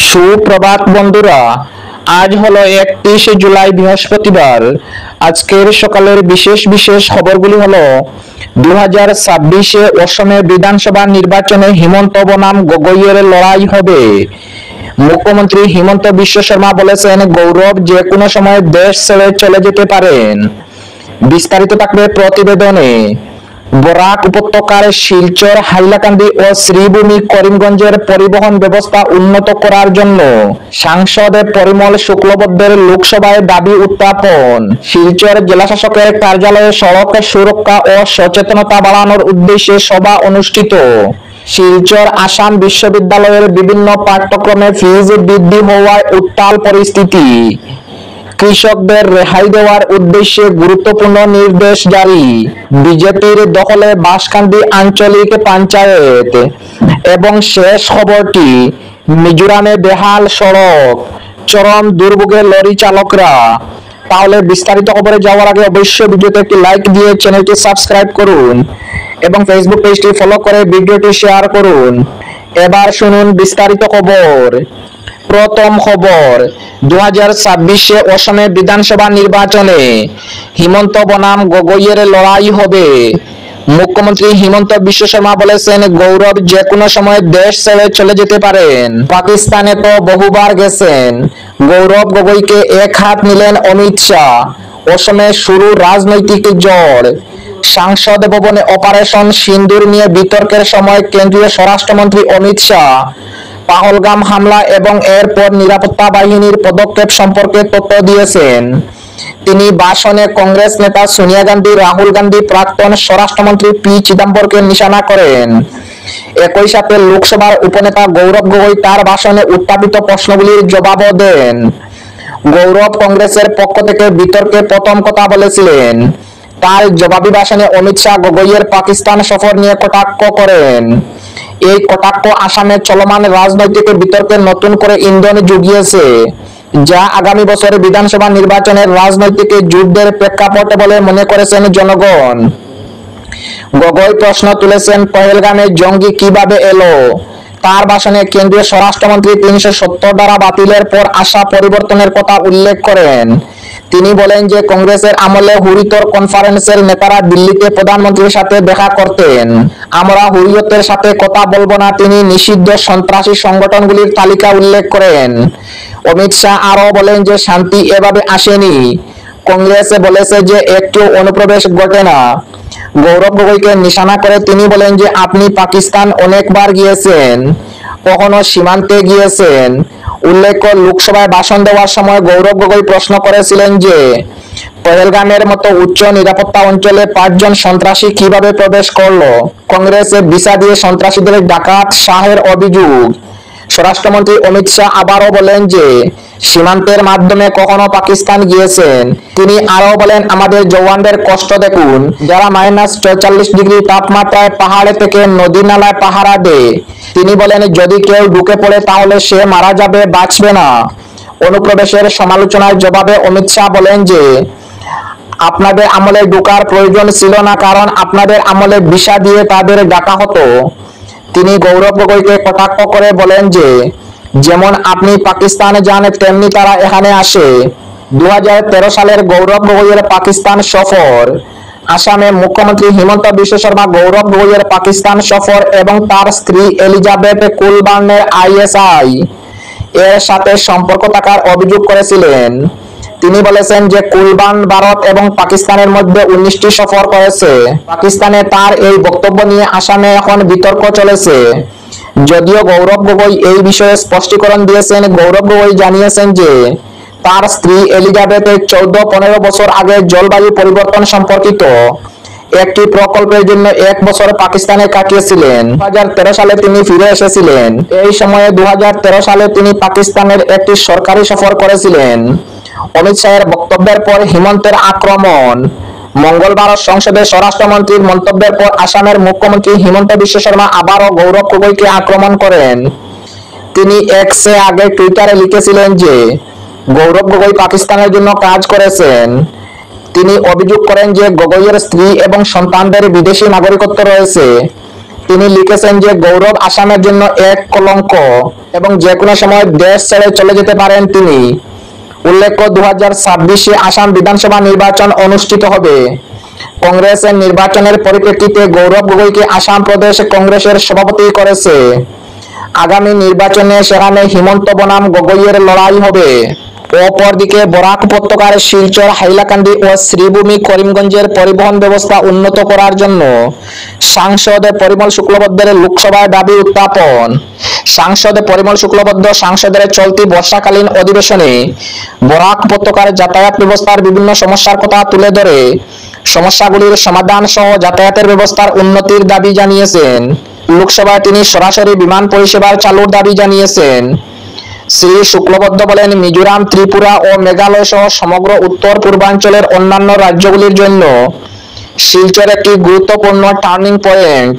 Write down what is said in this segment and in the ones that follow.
সুপ্রভাত বন্ধুরা, আজ হলো 31 জুলাই বৃহস্পতিবার। আজকের সকালের বিশেষ বিশেষ খবরগুলি হলো 2026 অসমে বিধানসভা নির্বাচনে হিমন্ত বনাম গগৈয়ের লড়াই হবে। মুখ্যমন্ত্রী হিমন্ত বিশ্ব শর্মা বলেছেন গৌরব যে কোনো সময় দেশ ছেড়ে চলে যেতে পারেন। বিস্তারিত থাকবে প্রতিবেদনে। বরাক উপত্যকার শিলচর, হাইলাকান্দি ও শ্রীভূমি করিমগঞ্জের পরিবহন ব্যবস্থা উন্নত করার জন্য সাংসদ পরিমল শুক্লবৈদ্যের লোকসভায় দাবি উত্থাপন। শিলচর জেলাশাসকের কার্যালয়ে সড়ক সুরক্ষা ও সচেতনতা বাড়ানোর উদ্দেশ্যে সভা অনুষ্ঠিত। শিলচর আসাম বিশ্ববিদ্যালয়ের বিভিন্ন পাঠ্যক্রমে ফিজ বৃদ্ধি হওয়ায় উত্তাল পরিস্থিতি। কৃষকদের রেহাই দেওয়ার উদ্দেশ্যে গুরুত্বপূর্ণ নির্দেশ জারি। বিজেপির দখলে বাঁশকান্দি আঞ্চলিক পঞ্চায়েত। এবং শেষ খবরটি, মিজোরামে বেহাল সড়ক, চরম দুর্ভোগে লরি চালকরা। তাহলে বিস্তারিত খবরে যাওয়ার আগে অবশ্যই ভিডিওতে একটি লাইক দিয়ে চ্যানেলটি সাবস্ক্রাইব করুন এবং ফেসবুক পেজটি ফলো করে ভিডিওটি শেয়ার করুন। এবার শুনুন বিস্তারিত খবর। প্রথম খবর, 2026 অসমে বিধানসভা নির্বাচনে হিমন্ত বনাম গগৈয়ের লড়াই হবে। মুখ্যমন্ত্রী হিমন্ত বিশ্ব শর্মা বলেছেন গৌরব যে কোনো সময় দেশ ছেড়ে চলে যেতে পারেন। পাকিস্তানে তো বহুবার গেছেন। গৌরব গগৈকে এক হাত নিলেন অমিত শাহ। অসমে শুরু রাজনৈতিক ঝড়। সংসদ ভবনে অপারেশন সিন্দুর নিয়ে বিতর্কের সময় কেন্দ্রীয় স্বরাষ্ট্রমন্ত্রী অমিত শাহ পাহলগাম হামলা এবং এরপর নিরাপত্তা বাহিনীর পদক্ষেপ সম্পর্কে তথ্য দিয়েছেন। তিনি ভাষণে কংগ্রেস নেতা সোনিয়া গান্ধী, রাহুল গান্ধী, প্রাক্তন স্বরাষ্ট্রমন্ত্রী পি চিদম্বরমকে নিশানা করেন। একই সাথে লোকসভার উপনেতা গৌরব গগৈ তার ভাষণে উত্থাপিত প্রশ্নগুলির জবাবও দেন। গৌরব কংগ্রেসের পক্ষ থেকে বিতর্কে প্রথম কথা বলেছিলেন। তার জবাবি ভাষণে অমিত শাহ গগৈয়ের পাকিস্তান সফর নিয়ে কটাক্ষ করেন। এই কটাক্ষ আসামে চলমান রাজনৈতিক বিতর্কে নতুন করে ইন্ধন জুগিয়েছে, যা আগামী বছরের বিধানসভা নির্বাচনের রাজনৈতিক যুদ্ধের প্রেক্ষাপট বলে মনে করেছেন জনগণ। গগৈ প্রশ্ন তুলেছেন পহেলগামে জঙ্গি কিভাবে এলো। তার ভাষণে কেন্দ্রীয় স্বরাষ্ট্রমন্ত্রী 370 ধারা বাতিলের পর আসা পরিবর্তনের কথা উল্লেখ করেন। তিনি বলেন যে কংগ্রেসের আমলে হুরিয়ত কনফারেন্সের নেতারা দিল্লিতে প্রধানমন্ত্রীর সাথে দেখা করতেন। আমরা হুরিয়তের সাথে কথা বলবো না। তিনি নিষিদ্ধ সন্ত্রাসী সংগঠনগুলির তালিকা উল্লেখ করেন। অমিত শাহ আরও বলেন যে শান্তি এভাবে আসেনি। কংগ্রেস বলেছে যে একটু অনুপ্রবেশ ঘটে না। গৌরব গগৈকে নিশানা করে তিনি বলেন যে আপনি পাকিস্তান অনেকবার গিয়েছেন, কখনো সীমান্তে গিয়েছেন। উল্লেখ্য, লোকসভায় ভাষণ দেওয়ার সময় গৌরব গগৈ প্রশ্ন করেছিলেন যে পহেলগামের মতো উচ্চ নিরাপত্তা অঞ্চলে 5 জন সন্ত্রাসী কিভাবে প্রবেশ করলো। কংগ্রেস ভিসা দিয়ে সন্ত্রাসীদের ডাকাত শাহের অভিযোগ। স্বরাষ্ট্রমন্ত্রী অমিত শাহ আবারও বলেন যে সীমান্তের মাধ্যমে কখনো পাকিস্তান গিয়েছেন। তিনি আরও বলেন আমাদের জওয়ানদের কষ্ট দেখুন, যারা -44 ডিগ্রি তাপমাত্রায় পাহাড়ে থেকে নদী নালায় পাহারা দেয়। তিনি বলেন যদি কেউ ঢুকে পড়ে তাহলে সে মারা যাবে, বাঁচবে না। অনুপ্রবেশের সমালোচনার জবাবে অমিত শাহ বলেন যে আপনাদের আমলে ঢোকার প্রয়োজন ছিল না, কারণ আপনাদের আমলে ভিসা দিয়ে তাদের ডাকা হতো। তিনি গৌরব গগৈকে কটাক্ষ করে বলেন যে যেমন আপনি পাকিস্তানে যান তেমনি তারা এখানে আসে। 2013 সালের গৌরব গগৈয়ের পাকিস্তান সফর। আসামে মুখ্যমন্ত্রী হিমন্ত বিশ্ব শর্মা গৌরব গগৈয়ের পাকিস্তান সফর এবং তার স্ত্রী এলিজাবেথ কুলবার্নের ISI এর সাথে সম্পর্ক থাকার অভিযোগ করেছিলেন। তিনি বলেছেন যে কুলবার্ন ভারত এবং পাকিস্তানের মধ্যে 19টি সফর করেছে। পাকিস্তানে তার এই বক্তব্য নিয়ে আসামে এখন বিতর্ক চলেছে। যদিও গৌরব গগৈ এই বিষয়ে স্পষ্টীকরণ দিয়েছেন। গৌরব গগৈ জানিয়েছেন যে তার স্ত্রী এলিজাবেথ 14-15 বছর আগে জলবায়ু পরিবর্তন সম্পর্কিত একটি প্রকল্পের জন্য 1 বছর পাকিস্তানে কাটিয়েছিলেন। 2013 সালে তিনি ফিরে এসেছিলেন। এই সময়ে 2013 সালে তিনি পাকিস্তানের একটি সরকারি সফর করেছিলেন। অমিত শাহের বক্তব্যের পর হিমন্তের আক্রমণ। মঙ্গলবার সংসদে স্বরাষ্ট্রমন্ত্রীর মন্তব্যের পর আসামের মুখ্যমন্ত্রী হিমন্ত বিশ্ব শর্মা আবারও গৌরব গগৈকে আক্রমণ করেন। তিনি এক্সে আগে টুইটারে লিখেছিলেন যে গৌরব গগৈ পাকিস্তানের জন্য কাজ করেছেন। তিনি অভিযোগ করেন যে গগৈয়ের স্ত্রী এবং সন্তানদের বিদেশি নাগরিকত্ব রয়েছে। তিনি লিখেছেন যে গৌরব আসামের জন্য এক কলঙ্ক এবং যে কোনো সময় দেশ ছেড়ে চলে যেতে পারেন তিনি। উল্লেখ্য, 2026 আসাম বিধানসভা নির্বাচন অনুষ্ঠিত হবে। কংগ্রেসের নির্বাচনের পরিপ্রেক্ষিতে গৌরব গগৈকে আসাম প্রদেশ কংগ্রেসের সভাপতি করেছে। আগামী নির্বাচনে সেখানে হিমন্ত বনাম গগৈয়ের লড়াই হবে। অপরদিকে বরাক উপত্যকার শিলচর, হাইলাকান্দি ও শ্রীভূমি করিমগঞ্জের পরিবহন ব্যবস্থা উন্নত করার জন্য সাংসদ পরিমল শুক্লবৈদ্যের লোকসভায় দাবি উত্থাপন। সাংসদ পরিমল শুক্লবৈদ্য সংসদের চলতি বর্ষাকালীন অধিবেশনে বরাক উপত্যকার যাতায়াত ব্যবস্থার বিভিন্ন সমস্যার কথা তুলে ধরে সমস্যাগুলির সমাধান সহ যাতায়াতের ব্যবস্থার উন্নতির দাবি জানিয়েছেন। লোকসভায় তিনি সরাসরি বিমান পরিষেবার চালুর দাবি জানিয়েছেন। শ্রী শুক্লবৈদ্য বলেন, মিজোরাম, ত্রিপুরা ও মেঘালয় সহ সমগ্র উত্তর পূর্বাঞ্চলের অন্যান্য রাজ্যগুলির জন্য শিলচর একটি গুরুত্বপূর্ণ টার্নিং পয়েন্ট।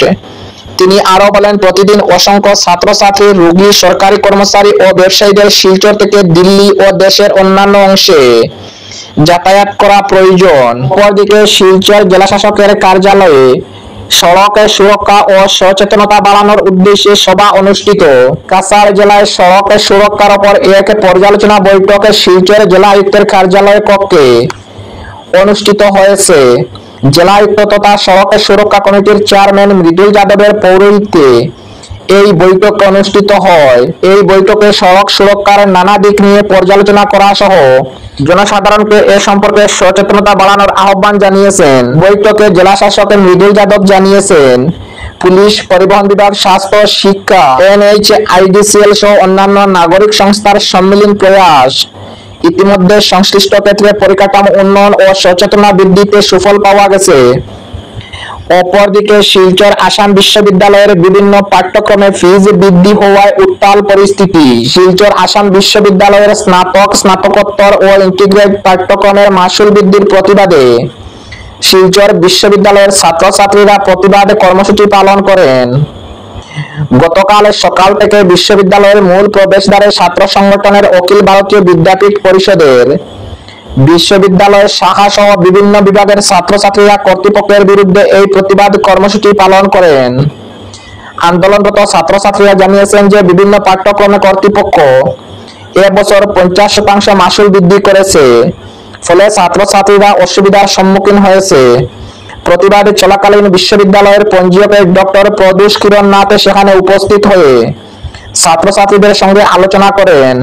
তিনি আরো বলেন, প্রতিদিন অসংখ্য ছাত্রছাত্রী, রোগী, সরকারি কর্মচারী ও ব্যবসায়ীদের শিলচর থেকে দিল্লি ও দেশের অন্যান্য অংশে যাতায়াত করা প্রয়োজন। অপরদিকে শিলচর জেলাশাসকের কার্যালয়ে সড়কের সুরক্ষা ও সচেতনতা বাড়ানোর উদ্দেশ্যে সভা অনুষ্ঠিত। কাছাড় জেলায় সড়কের সুরক্ষার উপর এক পর্যালোচনা বৈঠক শিলচর জেলা আয়ুক্তের কার্যালয় কক্ষে অনুষ্ঠিত হয়েছে। জেলা আয়ুক্ত তথা সড়কের সুরক্ষা কমিটির চেয়ারম্যান মৃদুল যাদবের পৌরোহিত্যে এই বৈঠক অনুষ্ঠিত হয়। এই বৈঠকে সড়ক সুরক্ষার নানা দিক নিয়ে পর্যালোচনা করা সহ জনসাধারণকে এ সম্পর্কে সচেতনতা বাড়ানোর আহ্বান জানিয়েছেন। বৈঠকে জেলা শাসক মৃদুল যাদব জানিয়েছেন, পুলিশ, পরিবহন বিভাগ, স্বাস্থ্য, শিক্ষা, NHIDCL সহ অন্যান্য নাগরিক সংস্থার সম্মিলিত প্রয়াস ইতিমধ্যে সংশ্লিষ্ট ক্ষেত্রে পরিকাঠামো উন্নয়ন ও সচেতনতা বৃদ্ধিতে সুফল পাওয়া গেছে। অপরদিকে শিলচর আসাম বিশ্ববিদ্যালয়ের বিভিন্ন পাঠ্যক্রমে ফিজ বৃদ্ধি হওয়ায় উত্তাল পরিস্থিতি। শিলচর আসাম বিশ্ববিদ্যালয়ের স্নাতক, স্নাতকোত্তর ও ইন্টিগ্রেটেড পাঠ্যক্রমের মাসুল বৃদ্ধির প্রতিবাদে শিলচর বিশ্ববিদ্যালয়ের ছাত্রছাত্রীরা প্রতিবাদ কর্মসূচি পালন করেন। গতকাল সকাল থেকে বিশ্ববিদ্যালয়ের মূল প্রবেশদ্বারে ছাত্র সংগঠনের অখিল ভারতীয় বিদ্যাপীঠ পরিষদের বিশ্ববিদ্যালয়ের শাখা সহ বিভিন্ন বিভাগের ছাত্রছাত্রীরা কর্তৃপক্ষের বিরুদ্ধে এই প্রতিবাদ কর্মসূচি পালন করেন। আন্দোলনরত ছাত্রছাত্রীরা জানিয়েছেন যে বিভিন্ন পাঠ্যক্রমে কর্তৃপক্ষ এবছর 50% মাসুল বৃদ্ধি করেছে, ফলে ছাত্রছাত্রীরা অসুবিধার সম্মুখীন হয়েছে। প্রতিবাদ চলাকালীন বিশ্ববিদ্যালয়ের পঞ্জীয়ক ডক্টর প্রদোষ কিরণ নাথ সেখানে উপস্থিত হয়ে ছাত্রছাত্রীদের সঙ্গে আলোচনা করেন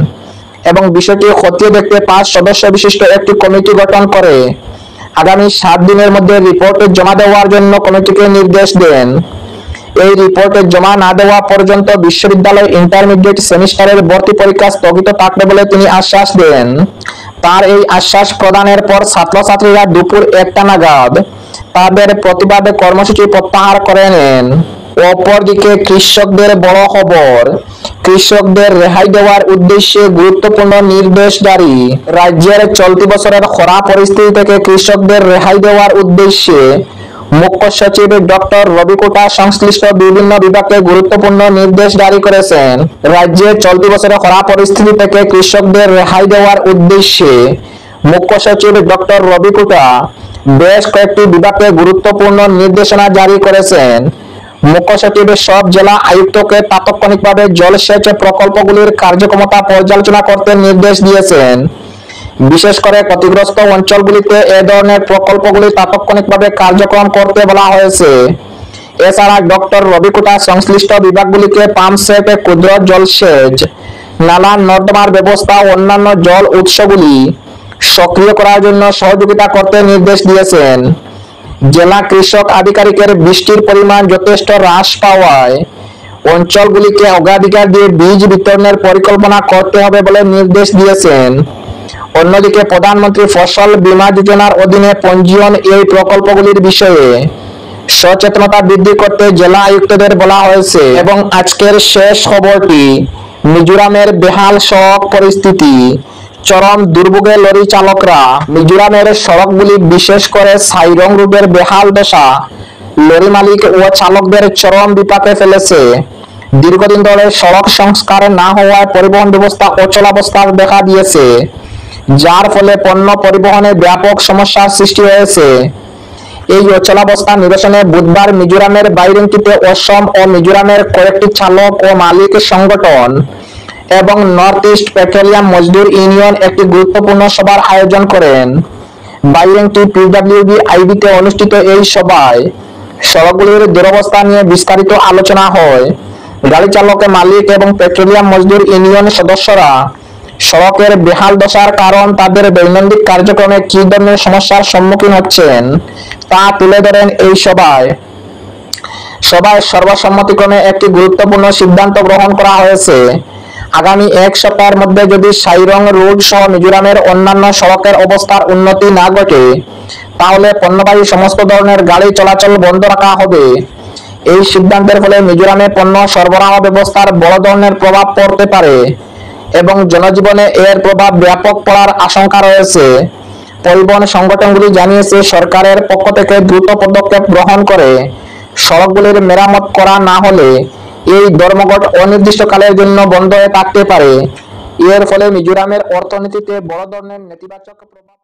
এবং বিষয়টি খতিয়ে দেখতে 5 সদস্য বিশিষ্ট একটি কমিটি গঠন করে আগামী 7 দিনের মধ্যে রিপোর্ট জমা দেওয়ার জন্য কমিটিকে নির্দেশ দেন। এই রিপোর্টে জমা না দেওয়া পর্যন্ত বিশ্ববিদ্যালয় ইন্টারমিডিয়েট সেমিস্টারের ভর্তি পরীক্ষা স্থগিত থাকবে বলে তিনি আশ্বাস দেন। তার এই আশ্বাস প্রদানের পর ছাত্রছাত্রীরা দুপুর 1টা নাগাদ তাদের প্রতিবাদ কর্মসূচি প্রত্যাহার করে নেন। অপরদিকে কৃষকদের বড় খবর, কৃষকদের রেহাই দেওয়ার উদ্দেশ্যে গুরুত্বপূর্ণ নির্দেশ জারি। রাজ্যের চলতি বছরের খরা পরিস্থিতি থেকে কৃষকদের রেহাই দেওয়ার উদ্দেশ্যে মুখ্য সচিব ডক্টর রবি কোটা সংশ্লিষ্ট বিভিন্ন বিভাগকে গুরুত্বপূর্ণ নির্দেশ জারি করেছেন। রাজ্যে চলতি বছরের খরা পরিস্থিতি থেকে কৃষকদের রেহাই দেওয়ার উদ্দেশ্যে মুখ্য সচিব ডক্টর রবি কোটা বেশ কয়েকটি বিভাগকে গুরুত্বপূর্ণ নির্দেশনা জারি করেছেন। মুখ্য সচিব সব জেলা আয়ুক্তকে তাৎক্ষণিকভাবে জলসেচ প্রকল্পগুলির কার্যক্ষমতা পর্যালোচনা করতে নির্দেশ দিয়েছেন। বিশেষ করে ক্ষতিগ্রস্ত অঞ্চলগুলিতে এ ধরনের প্রকল্পগুলি তাৎক্ষণিকভাবে কার্যক্রম করতে বলা হয়েছে। এছাড়া ডক্টর রবি কোটা সংশ্লিষ্ট বিভাগগুলিকে পাম্প সেট, ক্ষুদ্র জলসেচ, নালা নর্দমার ব্যবস্থা ও অন্যান্য জল উৎসগুলি সক্রিয় করার জন্য সহযোগিতা করতে নির্দেশ দিয়েছেন। জেলা কৃষক আধিকারিকের বৃষ্টির পরিমাণ যথেষ্ট হ্রাস পাওয়ায় অঞ্চলগুলিকে অগ্রাধিকার দিয়ে বীজ বিতরণের পরিকল্পনা করতে হবে বলে নির্দেশ দিয়েছেন। অন্যদিকে প্রধানমন্ত্রী ফসল বীমা যোজনার অধীনে পঞ্জীয়ন এই প্রকল্পগুলির বিষয়ে সচেতনতা বৃদ্ধি করতে জেলা আয়ুক্তদের বলা হয়েছে। এবং আজকের শেষ খবরটি, মিজোরামের বেহাল সড়ক পরিস্থিতি, চরম দুর্ভোগে লরি চালকরা। মিজোরামের সড়কগুলি বিশেষ করে সাইরং রোডের বেহাল দশা লরি মালিক ও চালকদের চরম বিপাকে ফেলেছে। দীর্ঘদিন ধরে সড়ক সংস্কার না হওয়ায় পরিবহন ব্যবস্থা অচলাবস্থা দেখা দিয়েছে, যার ফলে পণ্য পরিবহনে ব্যাপক সমস্যার সৃষ্টি হয়েছে। এই অচলাবস্থা নিরসনে বুধবার মিজোরামের বাইরেঙ্কিতে অসম ও মিজোরামের কয়েকটি চালক ও মালিক সংগঠন এবং নর্থ ইস্ট পেট্রোলিয়াম মজদুর ইউনিয়ন একটি গুরুত্বপূর্ণ সভার আয়োজন করেন। বাইরেঙ্কি পিডব্লিউডি আইবিতে অনুষ্ঠিত এই সভায় সড়কগুলির দুরবস্থা নিয়ে বিস্তারিত আলোচনা হয়। গাড়ি চালক, মালিক এবং পেট্রোলিয়াম মজদুর ইউনিয়ন সদস্যরা সড়কের বেহাল দশার কারণ, তাদের দৈনন্দিন কার্যক্রমে কি ধরনের সমস্যার সম্মুখীন হচ্ছেন তা তুলে ধরেন এই সভায়। সর্বসম্মতিক্রমে একটি গুরুত্বপূর্ণ সিদ্ধান্ত গ্রহণ করা হয়েছে। আগামী এক সপ্তাহের মধ্যে যদি সাইরং রোড সহ মিজোরামের অন্যান্য সড়কের অবস্থার উন্নতি না ঘটে, তাহলে পণ্যবাহী সমস্ত ধরনের গাড়ি চলাচল বন্ধ রাখা হবে। এই সিদ্ধান্তের ফলে মিজোরামে পণ্য সরবরাহ ব্যবস্থার বড় ধরনের প্রভাব পড়তে পারে এবং জনজীবনে এর প্রভাব ব্যাপক পড়ার আশঙ্কা রয়েছে। পরিবহন সংগঠনগুলি জানিয়েছে, সরকারের পক্ষ থেকে দ্রুত পদক্ষেপ গ্রহণ করে সড়কগুলির মেরামত করা না হলে এই ধর্মঘট অনির্দিষ্টকালের জন্য বন্ধ হয়ে থাকতে পারে। এর ফলে মিজোরামের অর্থনীতিতে বড় ধরনের নেতিবাচক প্রভাব